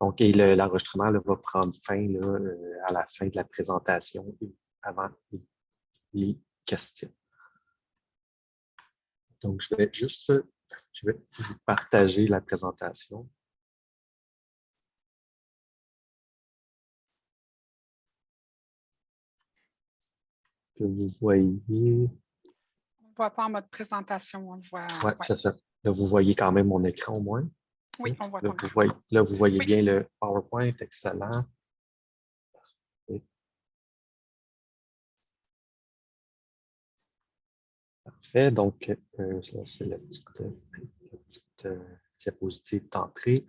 Donc, et l'enregistrement va prendre fin là, à la fin de la présentation et avant les questions. Donc, je vais vous partager la présentation. Que vous voyez. On ne voit pas en mode présentation, on le voit. Oui, c'est ça. Là, vous voyez quand même mon écran au moins. Oui, on voit là, ton écran. vous voyez Oui. bien le PowerPoint, excellent. Parfait. Donc, c'est la petite diapositive d'entrée.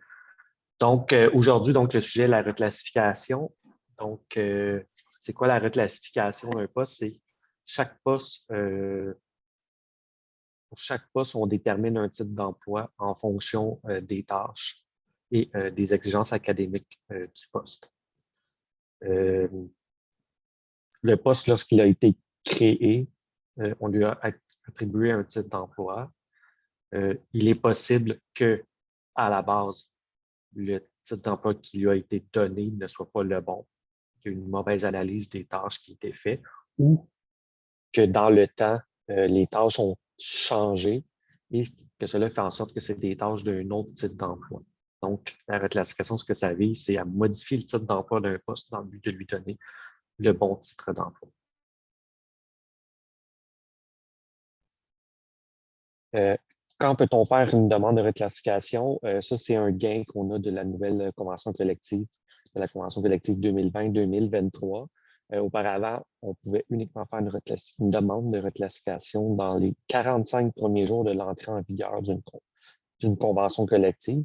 Donc, aujourd'hui, le sujet est la reclassification. Donc, c'est quoi la reclassification d'un poste? C'est chaque poste, pour chaque poste, on détermine un type d'emploi en fonction des tâches et des exigences académiques du poste. Le poste, lorsqu'il a été créé, on lui a attribué un titre d'emploi. Il est possible que, à la base, le titre d'emploi qui lui a été donné ne soit pas le bon, qu'il y ait une mauvaise analyse des tâches qui étaient faites, ou que dans le temps, les tâches ont changé et que cela fait en sorte que c'est des tâches d'un autre type d'emploi. Donc, la reclassification, ce que ça vise, c'est à modifier le titre d'emploi d'un poste dans le but de lui donner le bon titre d'emploi. Quand peut-on faire une demande de reclassification? Ça, c'est un gain qu'on a de la nouvelle convention collective, de la convention collective 2020-2023. Auparavant, on pouvait uniquement faire une demande de reclassification dans les 45 premiers jours de l'entrée en vigueur d'une convention collective.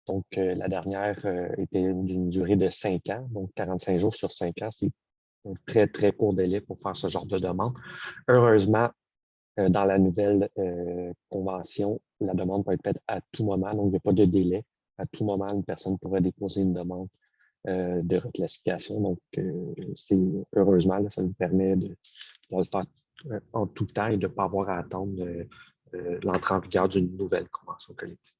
Donc, la dernière était d'une durée de 5 ans, donc 45 jours sur 5 ans, c'est un très, très court délai pour faire ce genre de demande. Heureusement, dans la nouvelle convention, la demande peut être faite à tout moment, donc il n'y a pas de délai. À tout moment, une personne pourrait déposer une demande de reclassification. Donc, heureusement, là, ça nous permet de pouvoir le faire en tout temps et de ne pas avoir à attendre l'entrée en vigueur d'une nouvelle convention collective.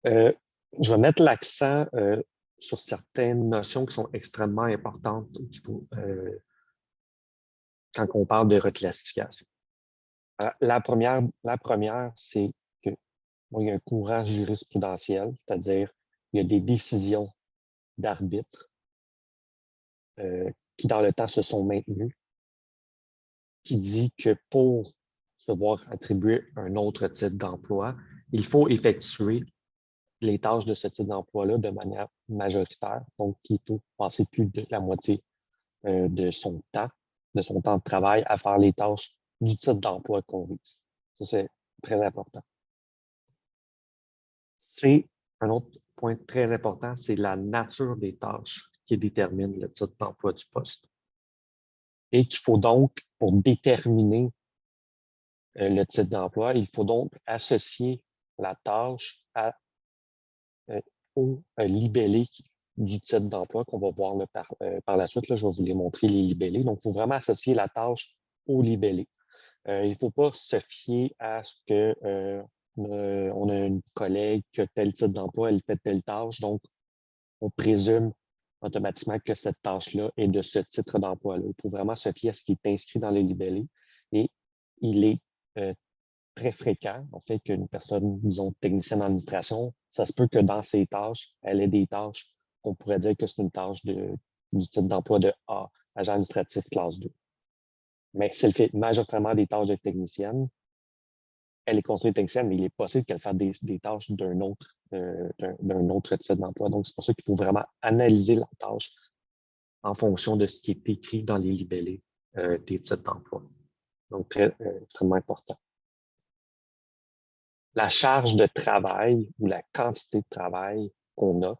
Je vais mettre l'accent sur certaines notions qui sont extrêmement importantes qu'il faut quand on parle de reclassification. La première, c'est qu'il y a un courant jurisprudentiel, c'est-à-dire il y a des décisions d'arbitre qui, dans le temps, se sont maintenues, qui dit que pour se voir attribuer un autre type d'emploi, il faut effectuer les tâches de ce type d'emploi-là de manière majoritaire. Donc, il faut passer plus de la moitié de son temps de travail à faire les tâches du type d'emploi qu'on vise. Ça, c'est très important. C'est un autre point très important, c'est la nature des tâches qui détermine le type d'emploi du poste. Et qu'il faut donc, pour déterminer le type d'emploi, il faut donc associer la tâche au libellé du type d'emploi qu'on va voir là, par la suite. Là, je vais vous les montrer, les libellés. Donc, il faut vraiment associer la tâche au libellé. Il ne faut pas se fier à ce que on a une collègue qui a tel type d'emploi, elle fait telle tâche, donc on présume automatiquement que cette tâche-là est de ce titre d'emploi-là. Il faut vraiment se fier à ce qui est inscrit dans le libellé et il est très fréquent, en fait, qu'une personne, disons, technicienne d'administration, ça se peut que dans ses tâches, elle ait des tâches qu'on pourrait dire que c'est une tâche du type d'emploi de A, agent administratif classe 2. Mais si elle fait majoritairement des tâches de technicienne, elle est considérée technicienne, mais il est possible qu'elle fasse des tâches d'un autre type d'emploi. Donc, c'est pour ça qu'il faut vraiment analyser la tâche en fonction de ce qui est écrit dans les libellés des types d'emploi. Donc, extrêmement important. La charge de travail ou la quantité de travail qu'on a,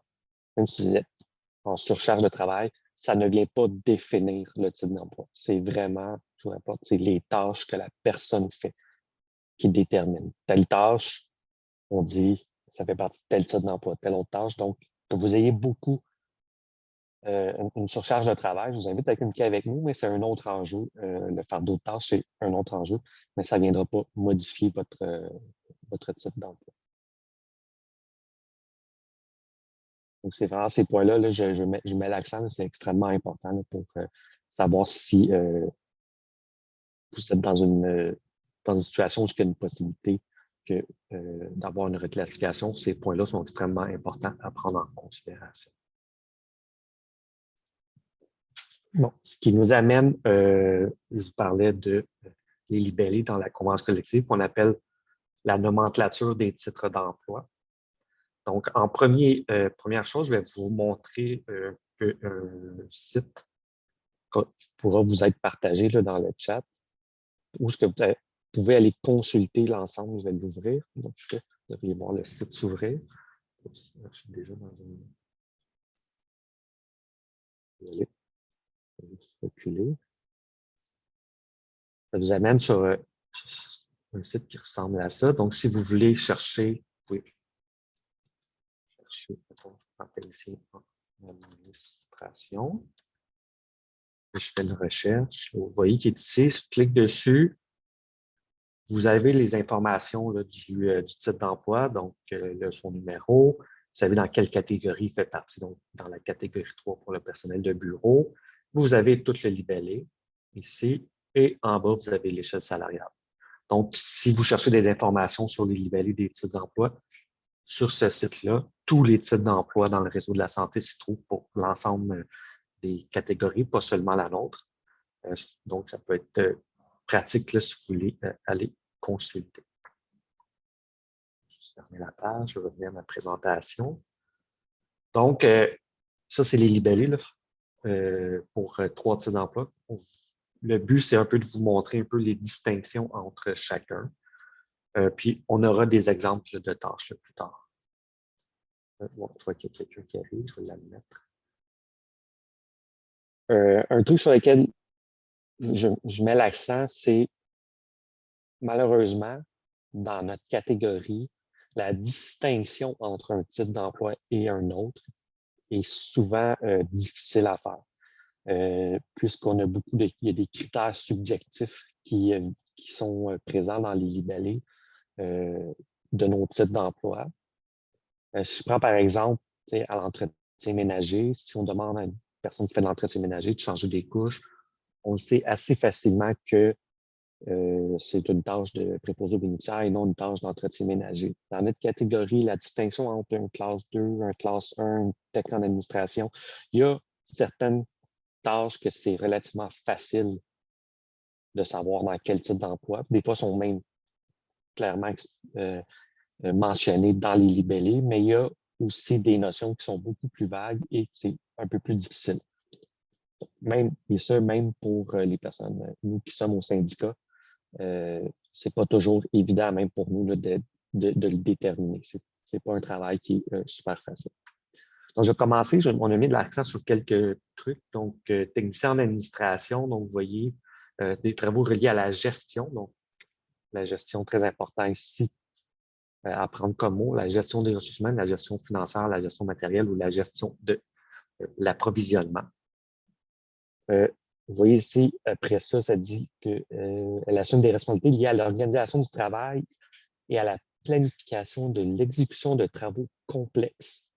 même si vous êtes en surcharge de travail, ça ne vient pas définir le type d'emploi. C'est vraiment, je vous répète, c'est les tâches que la personne fait qui déterminent. Telle tâche, on dit, ça fait partie de tel type d'emploi, telle autre tâche. Donc, que vous ayez beaucoup une surcharge de travail, je vous invite à communiquer avec nous, mais c'est un autre enjeu. Le faire d'autres tâches, c'est un autre enjeu, mais ça ne viendra pas modifier votre type d'emploi. Donc, c'est vraiment ces points-là, là, je mets l'accent, c'est extrêmement important là, pour savoir si vous êtes dans une situation où il y a une possibilité d'avoir une reclassification. Ces points-là sont extrêmement importants à prendre en considération. Bon, ce qui nous amène, je vous parlais de les libellés dans la convention collective qu'on appelle la nomenclature des titres d'emploi. Donc, première chose, je vais vous montrer un site qui pourra vous être partagé là, dans le chat, où ce que vous pouvez aller consulter l'ensemble. Je vais l'ouvrir. Donc, vous devriez voir le site s'ouvrir. Je suis déjà dans une... Désolé. Je vais juste reculer. Ça vous amène sur un site qui ressemble à ça. Donc, si vous voulez chercher, vous pouvez chercher ici en administration. Je fais une recherche. Vous voyez qu'il est ici. Je clique dessus. Vous avez les informations là, du titre d'emploi, donc son numéro. Vous savez dans quelle catégorie il fait partie, donc dans la catégorie 3 pour le personnel de bureau. Vous avez tout le libellé ici et en bas, vous avez l'échelle salariale. Donc, si vous cherchez des informations sur les libellés des titres d'emploi, sur ce site-là, tous les titres d'emploi dans le réseau de la santé s'y trouvent pour l'ensemble des catégories, pas seulement la nôtre. Donc, ça peut être pratique là, si vous voulez aller consulter. Je vais fermer la page, je vais revenir à ma présentation. Donc, ça, c'est les libellés là, pour 3 titres d'emploi. Le but, c'est un peu de vous montrer un peu les distinctions entre chacun. Puis, on aura des exemples de tâches là, plus tard. Bon, je vois qu'il y a quelqu'un qui arrive, je vais l'admettre. Un truc sur lequel je mets l'accent, c'est malheureusement, dans notre catégorie, la distinction entre un type d'emploi et un autre est souvent difficile à faire, puisqu'on a il y a des critères subjectifs qui sont présents dans les libellés de nos types d'emploi. Si je prends par exemple à l'entretien ménager, si on demande à une personne qui fait de l'entretien ménager de changer des couches, on le sait assez facilement que c'est une tâche de préposé aux bénéficiaires et non une tâche d'entretien ménager. Dans notre catégorie, la distinction entre une classe 2, un classe 1, une technique en administration, il y a certaines tâches que c'est relativement facile de savoir dans quel type d'emploi. Des fois, sont même clairement mentionnées dans les libellés, mais il y a aussi des notions qui sont beaucoup plus vagues et c'est un peu plus difficile. Et ça, même pour les personnes, nous qui sommes au syndicat, c'est pas toujours évident, même pour nous, là, de le déterminer. C'est pas un travail qui est super facile. Donc, je vais commencer. On a mis de l'accent sur quelques trucs. Donc, technicien en administration, donc vous voyez des travaux reliés à la gestion. Donc, la gestion très important ici à prendre comme mot, la gestion des ressources humaines, la gestion financière, la gestion matérielle ou la gestion de l'approvisionnement. Vous voyez ici, après ça, ça dit qu'elle assume des responsabilités liées à l'organisation du travail et à la planification de l'exécution de travaux complexes.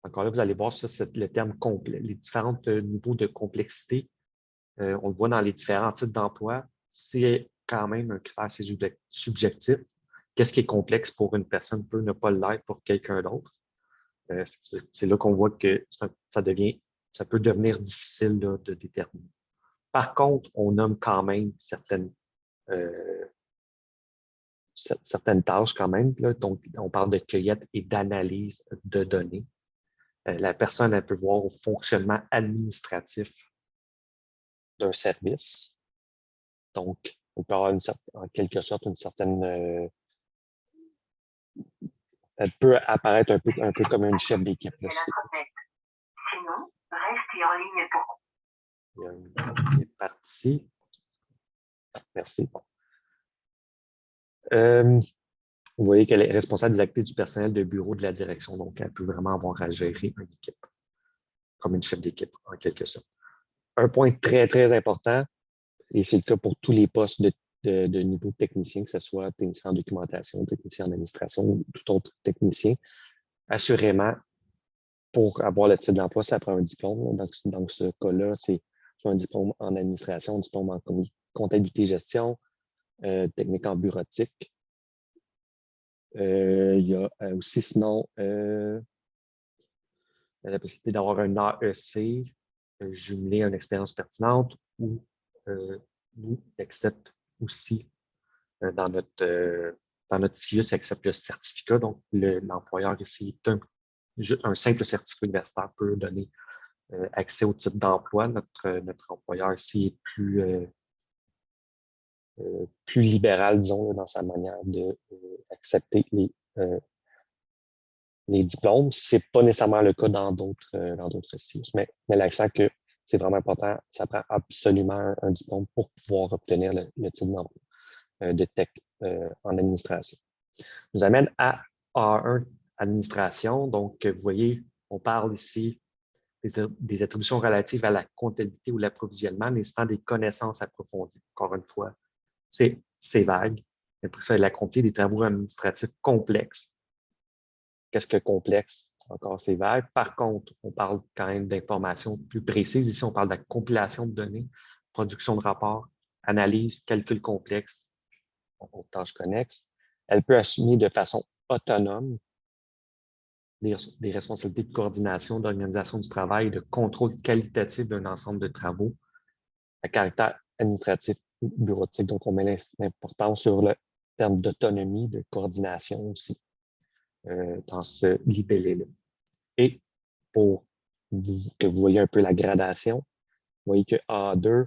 Encore là, vous allez voir ça, c'est le terme complet. Les différents niveaux de complexité, on le voit dans les différents types d'emploi, c'est quand même un critère assez subjectif. Qu'est-ce qui est complexe pour une personne peut ne pas l'être pour quelqu'un d'autre. C'est là qu'on voit que ça peut devenir difficile là, de déterminer. Par contre, on nomme quand même certaines tâches quand même. Là. Donc, on parle de cueillette et d'analyse de données. La personne, elle peut voir au fonctionnement administratif d'un service. Donc, on peut avoir en quelque sorte une certaine... elle peut apparaître un peu comme une chef d'équipe. Sinon, restez en ligne pour... Il y a une partie. Merci. Bon. Vous voyez qu'elle est responsable des activités du personnel de bureau de la direction. Donc, elle peut vraiment avoir à gérer une équipe, comme une chef d'équipe, en quelque sorte. Un point très, très important, et c'est le cas pour tous les postes de niveau technicien, que ce soit technicien en documentation, technicien en administration ou tout autre technicien, assurément, pour avoir le titre d'emploi, ça prend un diplôme. Dans ce cas-là, c'est soit un diplôme en administration, un diplôme en comptabilité-gestion, technique en bureautique. Il y a aussi, sinon, la possibilité d'avoir un AEC jumelé à une expérience pertinente ou accepte aussi dans notre CIUS, accepte le certificat. Donc, l'employeur ici, un simple certificat universitaire peut donner accès au titre d'emploi. Notre employeur ici est plus libéral, disons, là, dans sa manière d'accepter les diplômes. Ce n'est pas nécessairement le cas dans d'autres CIUS, mais l'accent que c'est vraiment important, ça prend absolument un diplôme pour pouvoir obtenir le titre d'emploi de tech en administration. Nous amène à A1 administration. Donc, vous voyez, on parle ici des attributions relatives à la comptabilité ou l'approvisionnement, nécessitant des connaissances approfondies. Encore une fois, c'est vague. Après ça, il accomplit des travaux administratifs complexes. Qu'est-ce que complexe? Encore, c'est vague. Par contre, on parle quand même d'informations plus précises. Ici, on parle de la compilation de données, production de rapports, analyse, calcul complexe, aux tâches connexes. Elle peut assumer de façon autonome des responsabilités de coordination, d'organisation du travail et de contrôle qualitatif d'un ensemble de travaux à caractère administratif ou bureautique. Donc, on met l'importance sur le terme d'autonomie, de coordination aussi dans ce libellé-là. Et pour que vous voyez un peu la gradation, vous voyez que A2,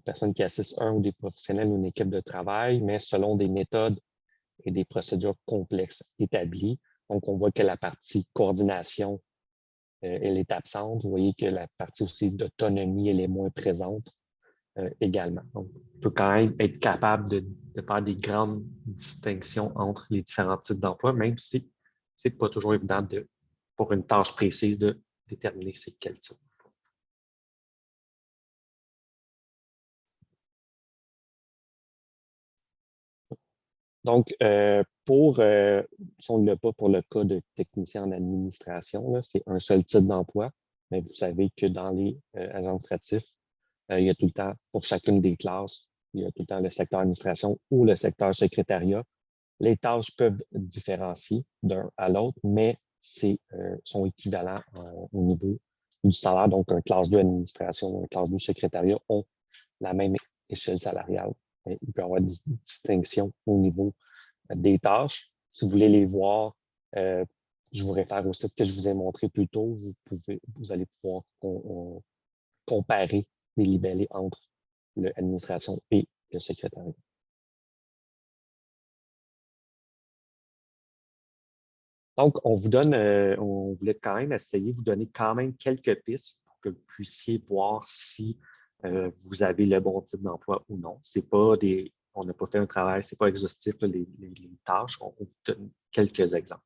personne qui assiste un ou des professionnels ou une équipe de travail, mais selon des méthodes et des procédures complexes établies. Donc, on voit que la partie coordination, elle est absente. Vous voyez que la partie aussi d'autonomie, elle est moins présente également. Donc, on peut quand même être capable de faire des grandes distinctions entre les différents types d'emplois, même si ce n'est pas toujours évident pour une tâche précise de déterminer c'est quel type. Donc, si on ne l'a pas pour le cas de technicien en administration, c'est un seul type d'emploi, mais vous savez que dans les administratifs, il y a tout le temps, pour chacune des classes, il y a tout le temps le secteur administration ou le secteur secrétariat. Les tâches peuvent différencier d'un à l'autre, mais sont équivalents au niveau du salaire. Donc, un classe 2 administration ou un classe 2 secrétariat ont la même échelle salariale. Il peut y avoir des distinctions au niveau des tâches. Si vous voulez les voir, je vous réfère au site que je vous ai montré plus tôt. Vous allez pouvoir comparer les libellés entre l'administration et le secrétariat. Donc, on voulait quand même essayer de vous donner quand même quelques pistes pour que vous puissiez voir si vous avez le bon type d'emploi ou non. On n'a pas fait un travail, ce n'est pas exhaustif, les tâches. On vous donne quelques exemples.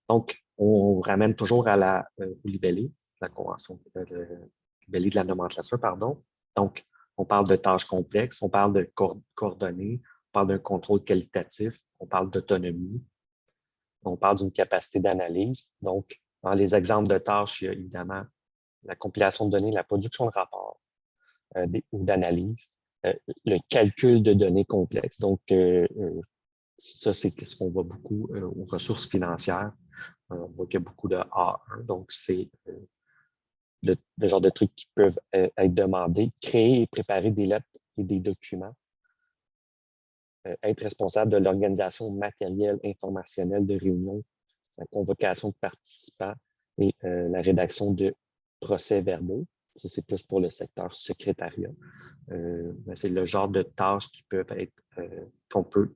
Donc, on vous ramène toujours au libellé, la convention, le libellé de la nomenclature, pardon. Donc, on parle de tâches complexes, on parle de coordonnées, on parle d'un contrôle qualitatif, on parle d'autonomie, on parle d'une capacité d'analyse. Donc, dans les exemples de tâches, il y a évidemment la compilation de données, la production de rapports ou d'analyse, le calcul de données complexes. Donc, ça, c'est ce qu'on voit beaucoup aux ressources financières. On voit qu'il y a beaucoup de A1. Donc, c'est le genre de trucs qui peuvent être demandés. Créer et préparer des lettres et des documents. Être responsable de l'organisation matérielle, informationnelle de réunions, la convocation de participants et la rédaction de procès-verbaux. Ça, c'est plus pour le secteur secrétariat. C'est le genre de tâches qui peuvent être, qu'on peut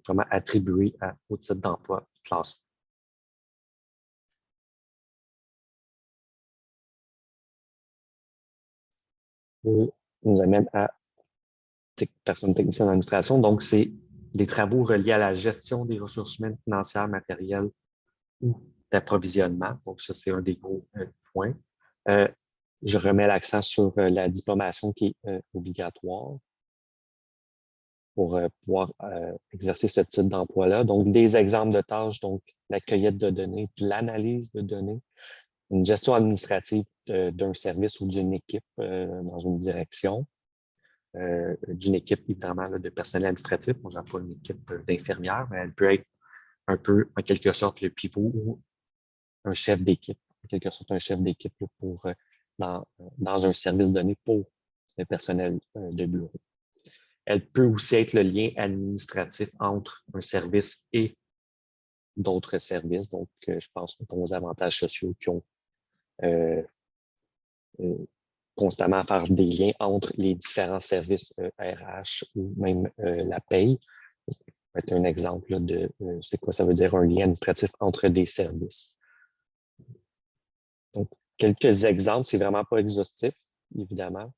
vraiment attribuer au titre d'emploi classe. On nous amène à personne technicienne d'administration. Donc, c'est des travaux reliés à la gestion des ressources humaines, financières, matérielles ou d'approvisionnement. Donc, ça, c'est un des gros points. Je remets l'accent sur la diplomation qui est obligatoire. pour pouvoir exercer ce type d'emploi-là. Donc, des exemples de tâches, donc la cueillette de données, de l'analyse de données, une gestion administrative d'un service ou d'une équipe dans une direction, d'une équipe évidemment là, de personnel administratif. On n'a pas une équipe d'infirmières, mais elle peut être un peu, en quelque sorte, le pivot ou un chef d'équipe, en quelque sorte un chef d'équipe pour dans un service donné pour le personnel de bureau. Elle peut aussi être le lien administratif entre un service et d'autres services. Donc, je pense aux avantages sociaux qui ont constamment à faire des liens entre les différents services RH ou même la paye. Ça peut être un exemple là, de c'est quoi ça veut dire un lien administratif entre des services. Donc, quelques exemples, c'est vraiment pas exhaustif, évidemment.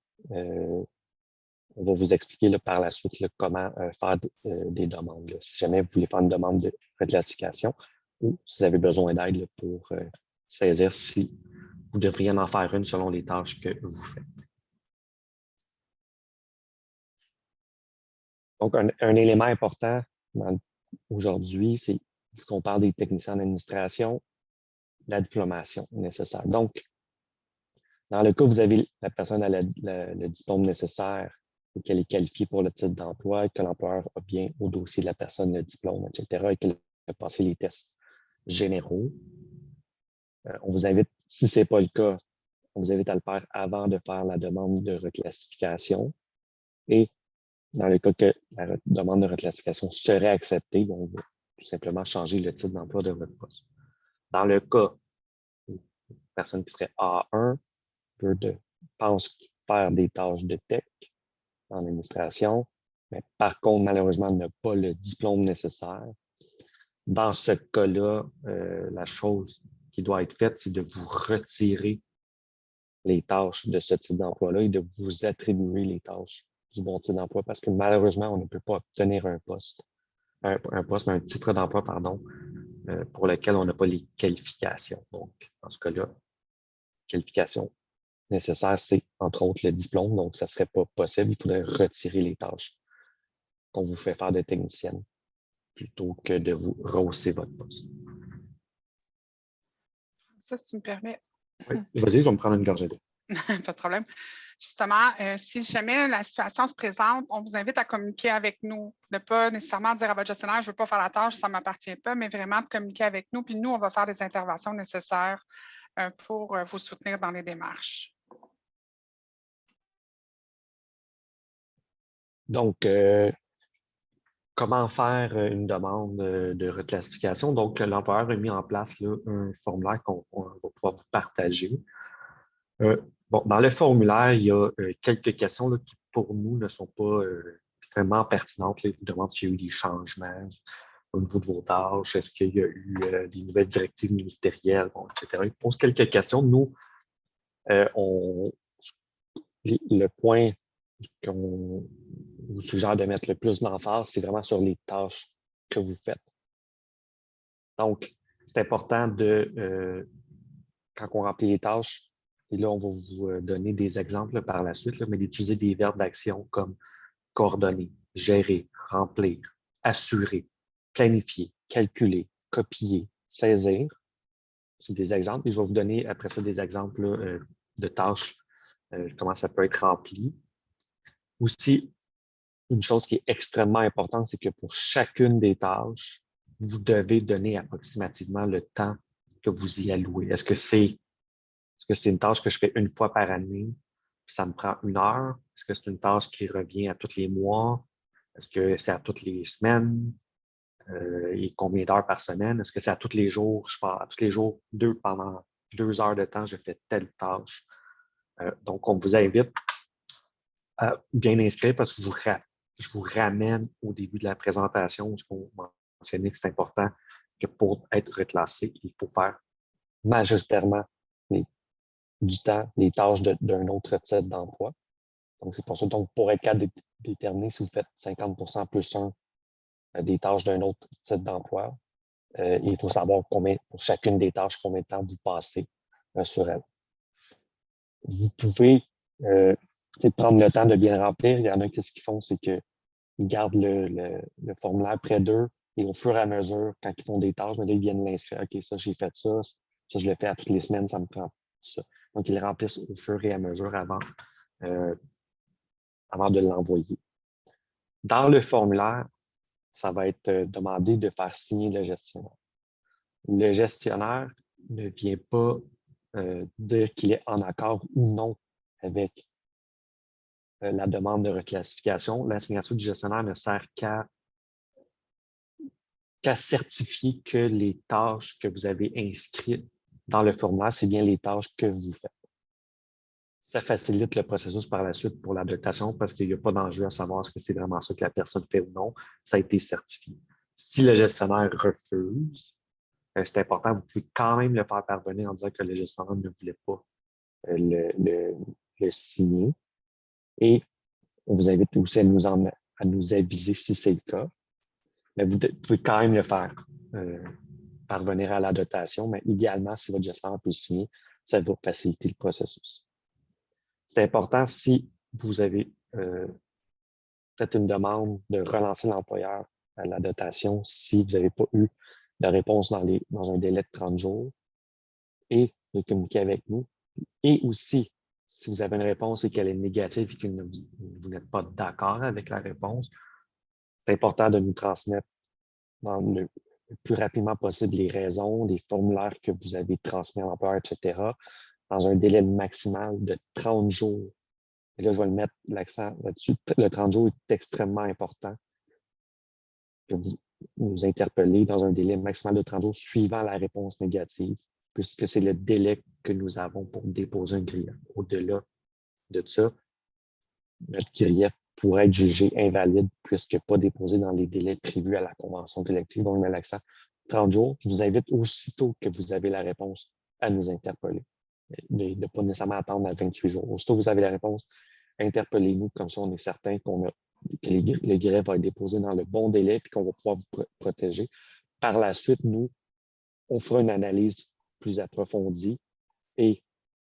On va vous expliquer là, par la suite là, comment faire des demandes. Là, si jamais vous voulez faire une demande de reclassification ou si vous avez besoin d'aide pour saisir si vous devriez en faire une selon les tâches que vous faites. Donc, un élément important aujourd'hui, c'est, vu qu'on parle des techniciens en administration, la diplomation nécessaire. Donc, dans le cas où vous avez la personne a le diplôme nécessaire et qu'elle est qualifiée pour le titre d'emploi, que l'employeur a bien au dossier de la personne le diplôme, etc., et qu'elle a passé les tests généraux, on vous invite, si ce n'est pas le cas, on vous invite à le faire avant de faire la demande de reclassification. Et dans le cas que la demande de reclassification serait acceptée, on va tout simplement changer le titre d'emploi de votre poste. Dans le cas où une personne qui serait A1 pense faire des tâches de tech en administration, mais par contre, malheureusement, n'a pas le diplôme nécessaire. Dans ce cas-là, la chose qui doit être faite, c'est de vous retirer les tâches de ce type d'emploi-là et de vous attribuer les tâches du bon type d'emploi parce que malheureusement, on ne peut pas obtenir un titre d'emploi, pardon, pour lequel on n'a pas les qualifications. Donc, dans ce cas-là, qualification nécessaire, c'est entre autres le diplôme, donc ça ne serait pas possible. Il faudrait retirer les tâches qu'on vous fait faire de technicienne plutôt que de vous rehausser votre poste. Ça, si tu me permets. Oui, vas-y, je vais me prendre une gorgée d'eau. Pas de problème. Justement, si jamais la situation se présente, on vous invite à communiquer avec nous. Ne pas nécessairement dire à votre gestionnaire, je ne veux pas faire la tâche, ça ne m'appartient pas, mais vraiment de communiquer avec nous. Puis nous, on va faire des interventions nécessaires pour vous soutenir dans les démarches. Donc, comment faire une demande de reclassification? Donc, l'employeur a mis en place là, un formulaire qu'on va pouvoir vous partager. Bon, dans le formulaire, il y a quelques questions là, qui, pour nous, ne sont pas extrêmement pertinentes. Là. Il vous demande s'il y a eu des changements au niveau de vos tâches, est-ce qu'il y a eu des nouvelles directives ministérielles, bon, etc. Il pose quelques questions. Nous, le point qu'on vous suggère de mettre le plus d'emphase, c'est vraiment sur les tâches que vous faites. Donc, c'est important de, quand on remplit les tâches, et là, on va vous donner des exemples là, par la suite, là, mais d'utiliser des verbes d'action comme coordonner, gérer, remplir, assurer, planifier, calculer, copier, saisir. C'est des exemples et je vais vous donner après ça des exemples là, de tâches, comment ça peut être rempli. Aussi, une chose qui est extrêmement importante, c'est que pour chacune des tâches, vous devez donner approximativement le temps que vous y allouez. Est-ce que c'est une tâche que je fais une fois par année, puis ça me prend 1 heure? Est-ce que c'est une tâche qui revient à tous les mois? Est-ce que c'est à toutes les semaines? Et combien d'heures par semaine? Est-ce que c'est à tous les jours? Je pars à tous les jours, pendant 2 heures de temps, je fais telle tâche. Donc, on vous invite à bien inscrire parce que je vous ramène au début de la présentation où on mentionnait que c'est important que pour être reclassé, il faut faire majoritairement du temps, les tâches d'un autre type d'emploi. Donc, c'est pour ça. Donc, pour être capable de déterminer si vous faites 50% plus 1 des tâches d'un autre type d'emploi, il faut savoir combien, pour chacune des tâches, combien de temps vous passez sur elle. Vous pouvez prendre le temps de bien remplir. Il y en a qui ce qu'ils font, c'est qu'ils ils gardent le formulaire près d'eux et au fur et à mesure, quand ils font des tâches, mais là, ils viennent l'inscrire. OK, ça, j'ai fait ça, ça, je le fais à toutes les semaines, ça me prend ça. Donc, ils le remplissent au fur et à mesure avant de l'envoyer. Dans le formulaire, ça va être demandé de faire signer le gestionnaire. Le gestionnaire ne vient pas dire qu'il est en accord ou non avec la demande de reclassification. La signature du gestionnaire ne sert qu'à certifier que les tâches que vous avez inscrites dans le formulaire, c'est bien les tâches que vous faites. Ça facilite le processus par la suite pour l'adaptation parce qu'il n'y a pas d'enjeu à savoir ce que c'est vraiment ça que la personne fait ou non. Ça a été certifié. Si le gestionnaire refuse, c'est important, vous pouvez quand même le faire parvenir en disant que le gestionnaire ne voulait pas le signer. Et on vous invite aussi à nous aviser si c'est le cas. Mais vous pouvez quand même le faire parvenir à la dotation, mais idéalement, si votre gestionnaire peut le signer, ça va faciliter le processus. C'est important si vous avez fait une demande de relancer l'employeur à la dotation si vous n'avez pas eu de réponse dans un délai de 30 jours et de communiquer avec nous. Et aussi, si vous avez une réponse et qu'elle est négative et que vous n'êtes pas d'accord avec la réponse, c'est important de nous transmettre dans le plus rapidement possible les raisons, les formulaires que vous avez transmis à l'employeur, etc., dans un délai maximal de 30 jours. Et là, je vais mettre l'accent là-dessus. Le 30 jours est extrêmement important que vous nous interpellez dans un délai maximal de 30 jours suivant la réponse négative, puisque c'est le délai que nous avons pour déposer un grief. Au-delà de ça, notre grief pourrait être jugé invalide puisque pas déposé dans les délais prévus à la convention collective. Donc, je mets l'accent 30 jours. Je vous invite aussitôt que vous avez la réponse à nous interpeller. De ne pas nécessairement attendre à 28 jours. Aussitôt que vous avez la réponse, interpellez-nous, comme ça on est certain que le grief va être déposé dans le bon délai et qu'on va pouvoir vous protéger. Par la suite, nous, on fera une analyse plus approfondie et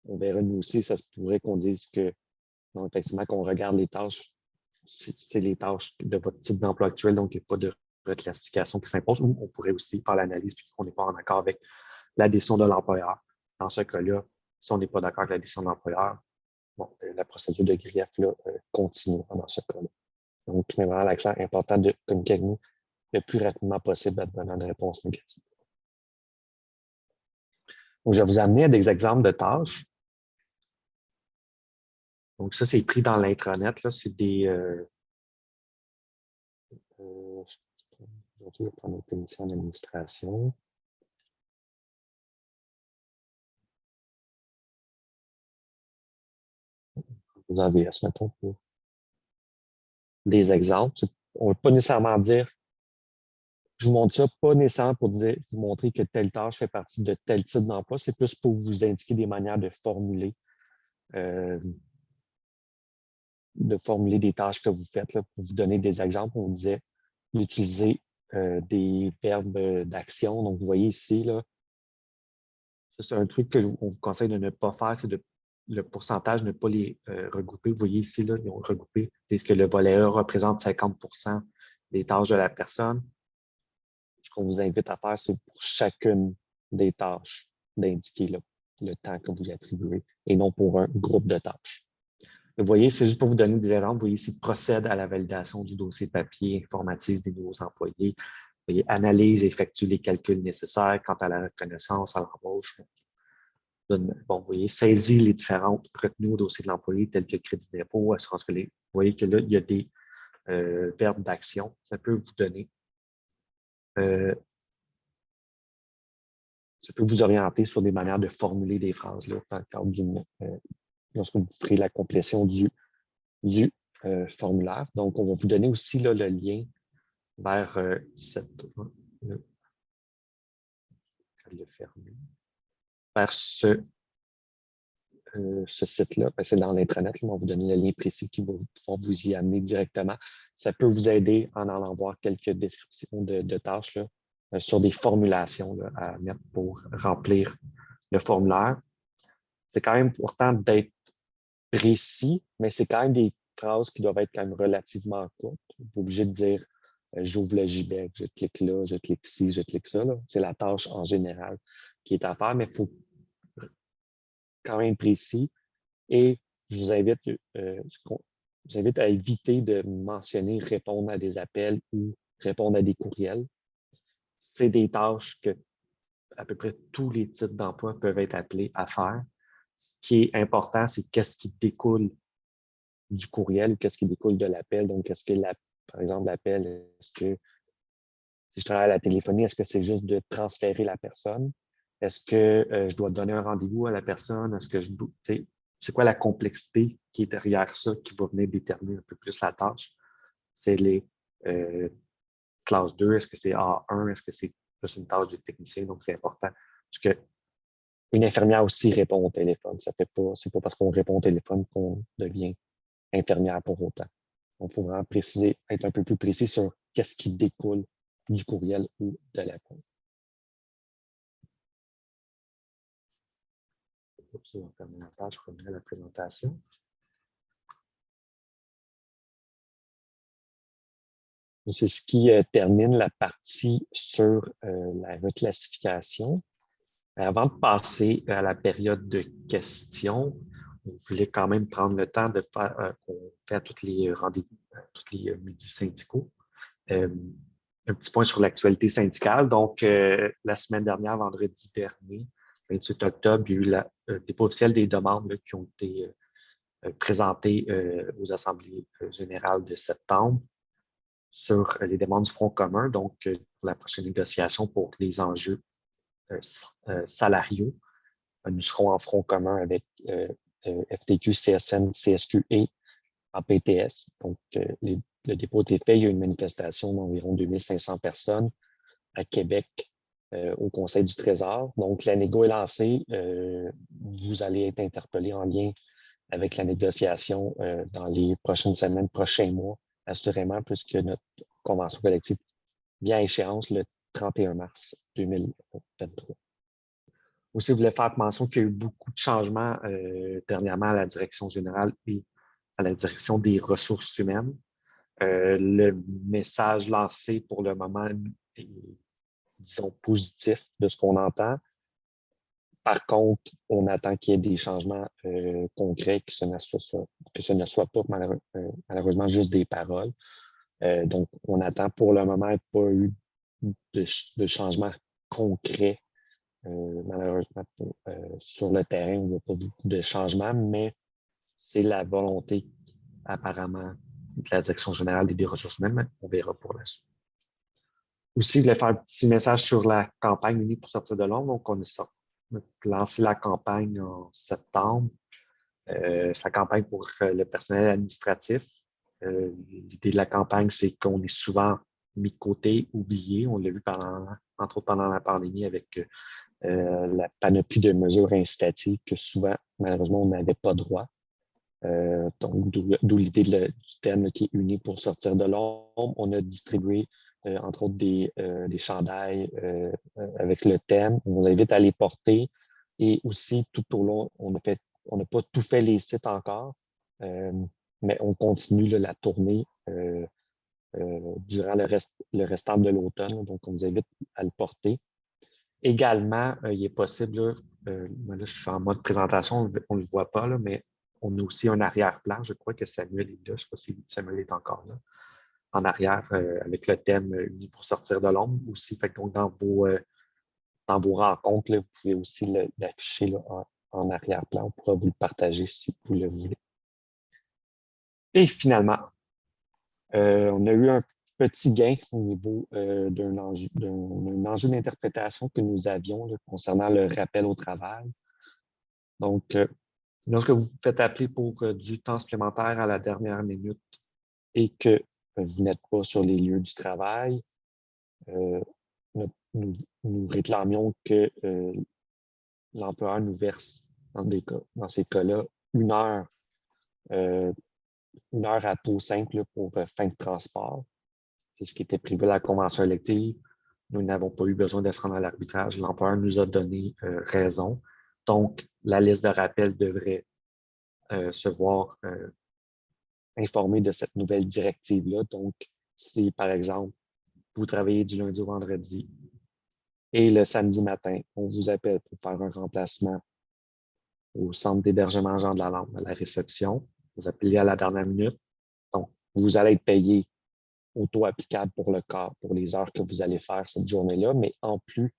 on verra nous aussi, ça se pourrait qu'on dise que, non, effectivement, qu'on regarde les tâches, c'est les tâches de votre type d'emploi actuel, donc il n'y a pas de reclassification qui s'impose, ou on pourrait aussi faire l'analyse puis qu'on n'est pas en accord avec la décision de l'employeur. Dans ce cas-là, si on n'est pas d'accord avec la décision de l'employeur, bon, la procédure de grief là, continue dans ce cas-là. Donc, je mets vraiment l'accent important de communiquer avec nous le plus rapidement possible à donner une réponse négative. Donc, je vais vous amener à des exemples de tâches. Donc, ça, c'est pris dans l'intranet. C'est des... je vais prendre un technicien en administration. Vous avez AVS, mettons, pour des exemples. On ne veut pas nécessairement dire, je vous montre ça, pas nécessairement pour vous montrer que telle tâche fait partie de tel type d'emploi, c'est plus pour vous indiquer des manières de formuler des tâches que vous faites. Là, pour vous donner des exemples, on disait d'utiliser des verbes d'action. Donc, vous voyez ici, là, ça, c'est un truc qu'on vous conseille de ne pas faire, c'est le pourcentage, ne pas les regrouper. Vous voyez ici, là, ils ont regroupé, c'est ce que le volet A représente 50% des tâches de la personne. Ce qu'on vous invite à faire, c'est pour chacune des tâches d'indiquer le temps que vous attribuez et non pour un groupe de tâches. Vous voyez, c'est juste pour vous donner des exemples. Vous voyez ici, procède à la validation du dossier papier, informatise des nouveaux employés. Vous voyez, analyse et effectue les calculs nécessaires quant à la reconnaissance, à l'embauche. Bon, vous voyez, saisit les différentes retenues au dossier de l'employé, telles que crédit d'impôt, assurance collective. Vous voyez que là, il y a des verbes d'action. Ça peut vous donner. Ça peut vous orienter sur des manières de formuler des phrases là, dans le cadre lorsque vous ferez la complétion du formulaire. Donc, on va vous donner aussi là, le lien vers vers ce site-là. C'est dans l'intranet. On va vous donner le lien précis qui va pouvoir vous y amener directement. Ça peut vous aider en allant voir quelques descriptions de tâches là, sur des formulations là, à mettre pour remplir le formulaire. C'est quand même important d'être précis, mais c'est quand même des phrases qui doivent être quand même relativement courtes. On n'est pas obligé de dire j'ouvre le JBEG, je clique là, je clique ci, je clique ça. C'est la tâche en général qui est à faire, mais il faut quand même précis. Et je vous invite à éviter de mentionner répondre à des appels ou répondre à des courriels. C'est des tâches que à peu près tous les types d'emplois peuvent être appelés à faire. Ce qui est important, c'est qu'est-ce qui découle du courriel ou qu'est-ce qui découle de l'appel. Donc, est-ce que, par exemple, l'appel, est-ce que si je travaille à la téléphonie, est-ce que c'est juste de transférer la personne? Est-ce que je dois donner un rendez-vous à la personne? Est-ce que c'est quoi la complexité qui est derrière ça qui va venir déterminer un peu plus la tâche? C'est les classe 2, est-ce que c'est A1, est-ce que c'est plus une tâche de technicien? Donc, c'est important. Parce que une infirmière aussi répond au téléphone. C'est pas parce qu'on répond au téléphone qu'on devient infirmière pour autant. Donc, il faut vraiment préciser, être un peu plus précis sur qu'est-ce qui découle du courriel ou de l'appel. Oups, on va fermer la page, je reviens à la présentation. C'est ce qui termine la partie sur la reclassification. Avant de passer à la période de questions, on voulait quand même prendre le temps de faire, on fait à tous les rendez-vous, tous les midis syndicaux. Un petit point sur l'actualité syndicale. Donc, la semaine dernière, vendredi dernier, 28 octobre, il y a eu le dépôt officiel des demandes là, qui ont été présentées aux assemblées générales de septembre sur les demandes du Front commun, donc pour la prochaine négociation pour les enjeux salariaux. Nous serons en front commun avec FTQ, CSN, CSQ et APTS. Donc, le dépôt a été fait. Il y a eu une manifestation d'environ 2500 personnes à Québec au Conseil du Trésor. Donc, la négo est lancée. Vous allez être interpellés en lien avec la négociation dans les prochaines semaines, prochains mois, assurément, puisque notre convention collective vient à échéance le 31 mars 2023. Aussi, je voulais faire mention qu'il y a eu beaucoup de changements dernièrement à la direction générale et à la direction des ressources humaines. Le message lancé pour le moment est, disons, positif de ce qu'on entend. Par contre, on attend qu'il y ait des changements concrets, que ce ne soit pas malheureusement juste des paroles. Donc, on attend pour le moment pas eu de changements concrets. Malheureusement, sur le terrain, on n'a pas beaucoup de changements, mais c'est la volonté apparemment de la Direction générale des ressources humaines, mais on verra pour la suite. Aussi, je voulais faire un petit message sur la campagne Unis pour sortir de l'ombre. Donc, on a lancé la campagne en septembre. C'est la campagne pour le personnel administratif. L'idée de la campagne, c'est qu'on est souvent mis de côté, oublié. On l'a vu entre autres pendant la pandémie avec la panoplie de mesures incitatives que souvent, malheureusement, on n'avait pas droit. Donc, d'où l'idée du thème qui est uni pour sortir de l'ombre. On a distribué, entre autres, des chandails avec le thème. On vous invite à les porter. Et aussi, tout au long, on n'a pas tout fait les sites encore, mais on continue la tournée durant le restant de l'automne. Donc, on vous invite à le porter. Également, il est possible, là, je suis en mode présentation, on ne le voit pas, là, mais on a aussi un arrière-plan. Je crois que Samuel est là. Je ne sais pas si Samuel est encore là. En arrière, avec le thème Unis pour sortir de l'ombre aussi. Fait que donc, dans vos rencontres, là, vous pouvez aussi l'afficher en arrière-plan. On pourra vous le partager si vous le voulez. Et finalement, on a eu un petit gain au niveau d'un enjeu d'interprétation que nous avions là, concernant le rappel au travail. Donc, lorsque vous vous faites appeler pour du temps supplémentaire à la dernière minute et que vous n'êtes pas sur les lieux du travail, nous réclamions que l'employeur nous verse, dans ces cas-là, une heure à taux simple là, pour fin de transport. C'est ce qui était prévu à la convention élective. Nous n'avons pas eu besoin de se rendre à l'arbitrage. L'employeur nous a donné raison. Donc, la liste de rappel devrait se voir informé de cette nouvelle directive-là. Donc, si, par exemple, vous travaillez du lundi au vendredi et le samedi matin, on vous appelle pour faire un remplacement au centre d'hébergement Jean de la Lande, à la réception, vous appelez à la dernière minute. Donc, vous allez être payé au taux applicable pour le quart, pour les heures que vous allez faire cette journée-là, mais en plus,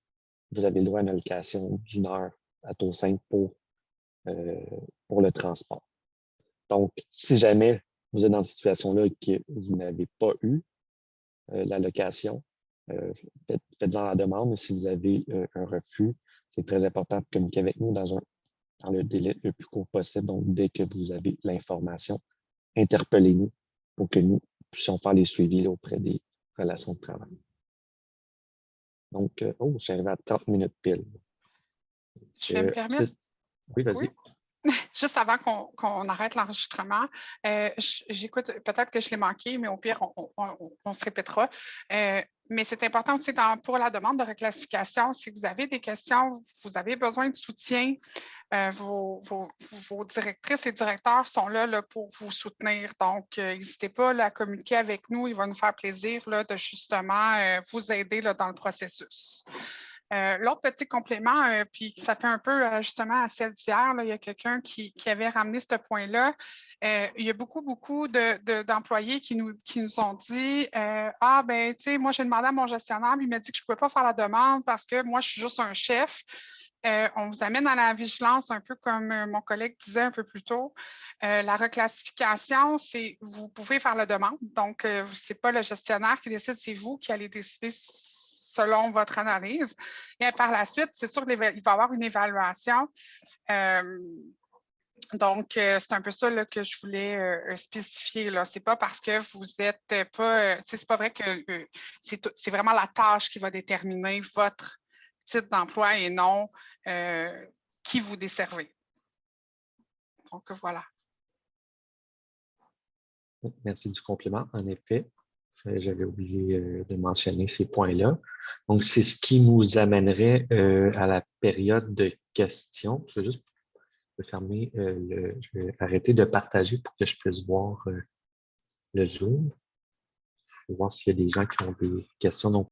vous avez le droit à une allocation d'1 heure à taux 5 pour le transport. Donc, si jamais vous êtes dans cette situation-là et que vous n'avez pas eu l'allocation, faites-en la demande. Si vous avez un refus, c'est très important de communiquer avec nous dans le délai le plus court possible. Donc, dès que vous avez l'information, interpellez-nous pour que nous puissions faire les suivis là, auprès des relations de travail. Donc, je suis arrivé à 30 minutes pile. Je vais me permettre. Oui, vas-y. Oui. Juste avant qu'on arrête l'enregistrement, j'écoute, peut-être que je l'ai manqué, mais au pire, on se répétera. Mais c'est important aussi pour la demande de reclassification, si vous avez des questions, vous avez besoin de soutien, vos directrices et directeurs sont là pour vous soutenir. Donc, n'hésitez pas à communiquer avec nous. Il va nous faire plaisir là, de justement vous aider là, dans le processus. L'autre petit complément, puis ça fait un peu justement à celle d'hier, il y a quelqu'un qui avait ramené ce point-là. Il y a beaucoup d'employés qui nous ont dit ah, ben, tu sais, moi, j'ai demandé à mon gestionnaire, il m'a dit que je ne pouvais pas faire la demande parce que moi, je suis juste un chef. On vous amène à la vigilance, un peu comme mon collègue disait un peu plus tôt. La reclassification, c'est vous pouvez faire la demande. Donc, ce n'est pas le gestionnaire qui décide, c'est vous qui allez décider selon votre analyse. Et par la suite, c'est sûr qu'il va y avoir une évaluation. Donc, c'est un peu ça là, que je voulais spécifier. Ce n'est pas parce que vous n'êtes pas... c'est pas vrai que c'est vraiment la tâche qui va déterminer votre titre d'emploi et non qui vous desservez. Donc, voilà. Merci du complément. En effet, j'avais oublié de mentionner ces points-là. Donc, c'est ce qui nous amènerait à la période de questions. Je vais juste fermer, je vais arrêter de partager pour que je puisse voir le Zoom. Je vais voir s'il y a des gens qui ont des questions. Donc,